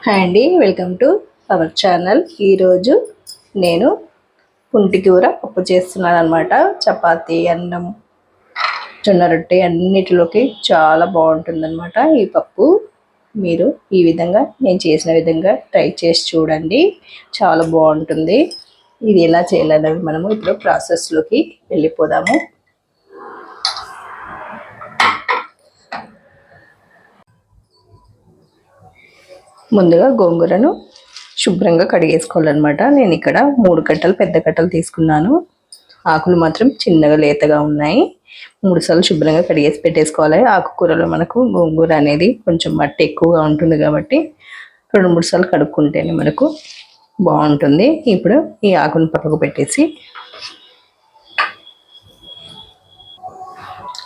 Hi అండి, welcome to our channel. ఈరోజు నేను పుంటికూర పప్పు చేస్తున్నాను అనమాట. చపాతీ, అన్నం, జొన్న రొట్టె అన్నిటిలోకి చాలా బాగుంటుందన్నమాట ఈ పప్పు. మీరు ఈ విధంగా నేను చేసిన విధంగా ట్రై చేసి చూడండి, చాలా బాగుంటుంది. ఇది ఎలా చేయాలనేది మనము ఇప్పుడు ప్రాసెస్లోకి వెళ్ళిపోదాము. ముందుగా గోంగూరను శుభ్రంగా కడిగేసుకోవాలన్నమాట. నేను ఇక్కడ 3 కట్టలు పెద్ద కట్టలు తీసుకున్నాను. ఆకులు మాత్రం చిన్నగా లేతగా ఉన్నాయి. 3 సార్లు శుభ్రంగా కడిగేసి పెట్టేసుకోవాలి. ఆకుకూరలో మనకు గోంగూర అనేది కొంచెం మట్టి ఎక్కువగా ఉంటుంది కాబట్టి 2-3 సార్లు కడుక్కుంటేనే మనకు బాగుంటుంది. ఇప్పుడు ఈ ఆకును పక్కకు పెట్టేసి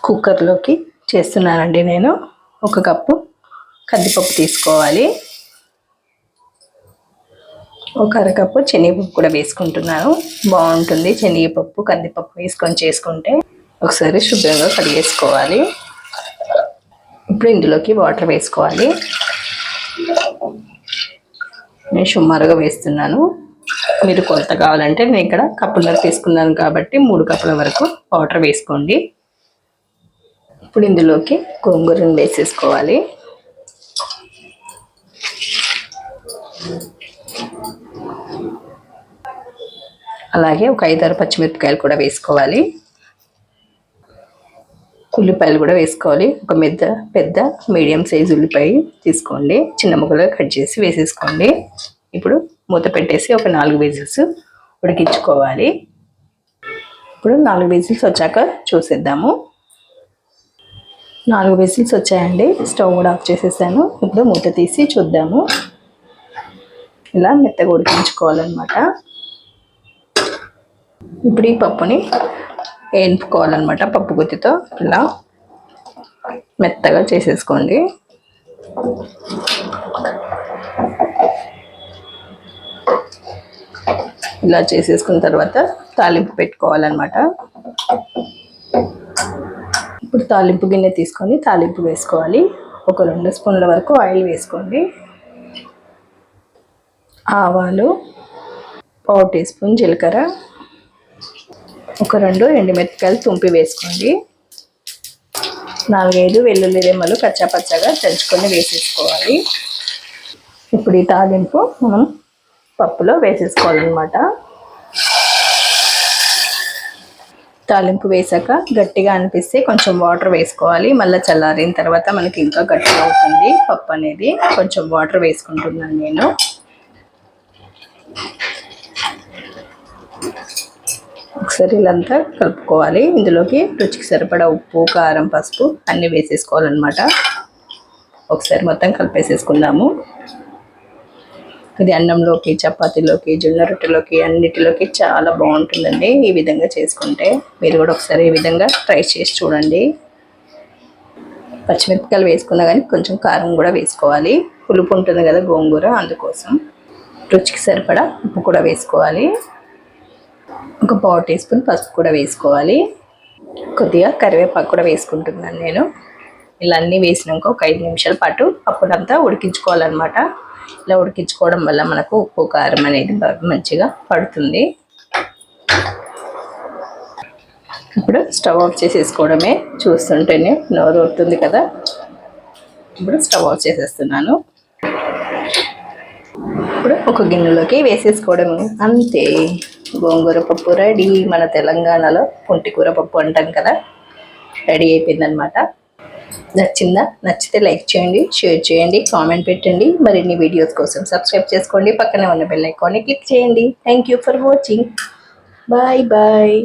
కుక్కర్లోకి చేస్తున్నానండి. నేను 1 కప్పు కందిపప్పు తీసుకోవాలి. 1 అరకప్పు శనగపప్పు కూడా వేసుకుంటున్నాను. బాగుంటుంది శనగపప్పు కందిపప్పు వేసుకొని చేసుకుంటే. ఒకసారి శుభ్రంగా కడిగేసుకోవాలి. ఇప్పుడు ఇందులోకి వాటర్ వేసుకోవాలి. నేను సుమారుగా వేస్తున్నాను. మీరు కొలత కావాలంటే నేను ఇక్కడ కప్పున్నర తీసుకున్నాను కాబట్టి 3 కప్పుల వరకు వాటర్ వేసుకోండి. ఇప్పుడు ఇందులోకి గోంగూరను వేసేసుకోవాలి. అలాగే ఒక 5-6 పచ్చిమిరపకాయలు కూడా వేసుకోవాలి. ఉల్లిపాయలు కూడా వేసుకోవాలి. ఒక పెద్ద మీడియం సైజు ఉల్లిపాయ తీసుకోండి, చిన్న ముక్కలుగా కట్ చేసి వేసేసుకోండి. ఇప్పుడు మూత పెట్టేసి ఒక 4 విజిల్స్ ఉడికించుకోవాలి. ఇప్పుడు 4 విజిల్స్ వచ్చాక చూసేద్దాము. 4 విజిల్స్ వచ్చాయండి. స్టవ్ కూడా ఆఫ్ చేసేసాను. ఇప్పుడు మూత తీసి చూద్దాము. ఇలా మెత్తగా ఉడికించుకోవాలన్నమాట. ఇప్పుడు ఈ పప్పుని వేయించుకోవాలన్నమాట. పప్పు గుత్తితో ఇలా మెత్తగా చేసేసుకోండి. ఇలా చేసేసుకున్న తర్వాత తాలింపు పెట్టుకోవాలన్నమాట. ఇప్పుడు తాలింపు గిన్నె తీసుకొని తాలింపు వేసుకోవాలి. ఒక 2 స్పూన్ల వరకు ఆయిల్ వేసుకోండి. ఆవాలు, 1/4 టీ స్పూన్ జీలకర్ర, ఒక 2 ఎండుమిరపకాయలు తుంపి వేసుకోండి. 4-5 వెల్లుల్లి రెమ్మలు కచ్చాపచ్చగా దంచుకొని వేసేసుకోవాలి. ఇప్పుడు ఈ తాలింపు మనం పప్పులో వేసేసుకోవాలన్నమాట. తాలింపు వేసాక గట్టిగా అనిపిస్తే కొంచెం వాటర్ వేసుకోవాలి. మళ్ళీ చల్లారిన తర్వాత మనకి ఇంకా గట్టిగా అవుతుంది పప్పు అనేది. కొంచెం వాటర్ వేసుకుంటున్నాను నేను. ఒకసారి ఇలాంతా కలుపుకోవాలి. ఇందులోకి రుచికి సరిపడా ఉప్పు, కారం, పసుపు అన్నీ వేసేసుకోవాలన్నమాట. ఒకసారి మొత్తం కలిపేసేసుకుందాము. ఇది అన్నంలోకి, చపాతీలోకి, జొన్న రొట్టెలోకి అన్నిటిలోకి చాలా బాగుంటుందండి ఈ విధంగా చేసుకుంటే. మీరు కూడా ఒకసారి ఈ విధంగా ట్రై చేసి చూడండి. పచ్చిమిరపకాయలు వేసుకున్నా కానీ కొంచెం కారం కూడా వేసుకోవాలి. పులుపు ఉంటుంది కదా గోంగూర, అందుకోసం. రుచికి సరిపడా ఉప్పు కూడా వేసుకోవాలి. ఒక 1/4 టీ స్పూన్ పసుపు కూడా వేసుకోవాలి. కొద్దిగా కరివేపాకు కూడా వేసుకుంటున్నాను నేను. ఇలా అన్నీ వేసినాక ఒక 5 నిమిషాల పాటు అప్పుడంతా ఉడికించుకోవాలన్నమాట. ఇలా ఉడికించుకోవడం వల్ల మనకు ఉప్పు, కారం అనేది మంచిగా పడుతుంది. ఇప్పుడు స్టవ్ ఆఫ్ చేసేసుకోవడమే. చూస్తుంటేనే నోరు ఊరుతుంది కదా. ఇప్పుడు స్టవ్ ఆఫ్ చేసేస్తున్నాను. ఇప్పుడు ఒక గిన్నెలోకి వేసేసుకోవడం అంతే. గోంగూర పప్పు రెడీ. మన తెలంగాణలో పుంటికూర పప్పు అంటాం కదా, రెడీ అయిపోయిందనమాట. నచ్చిందా? నచ్చితే లైక్ చేయండి, షేర్ చేయండి, కామెంట్ పెట్టండి. మరిన్ని వీడియోస్ కోసం సబ్స్క్రైబ్ చేసుకోండి. పక్కనే ఉన్న బెల్ ఐకాన్ని క్లిక్ చేయండి. Thank you for watching. Bye bye.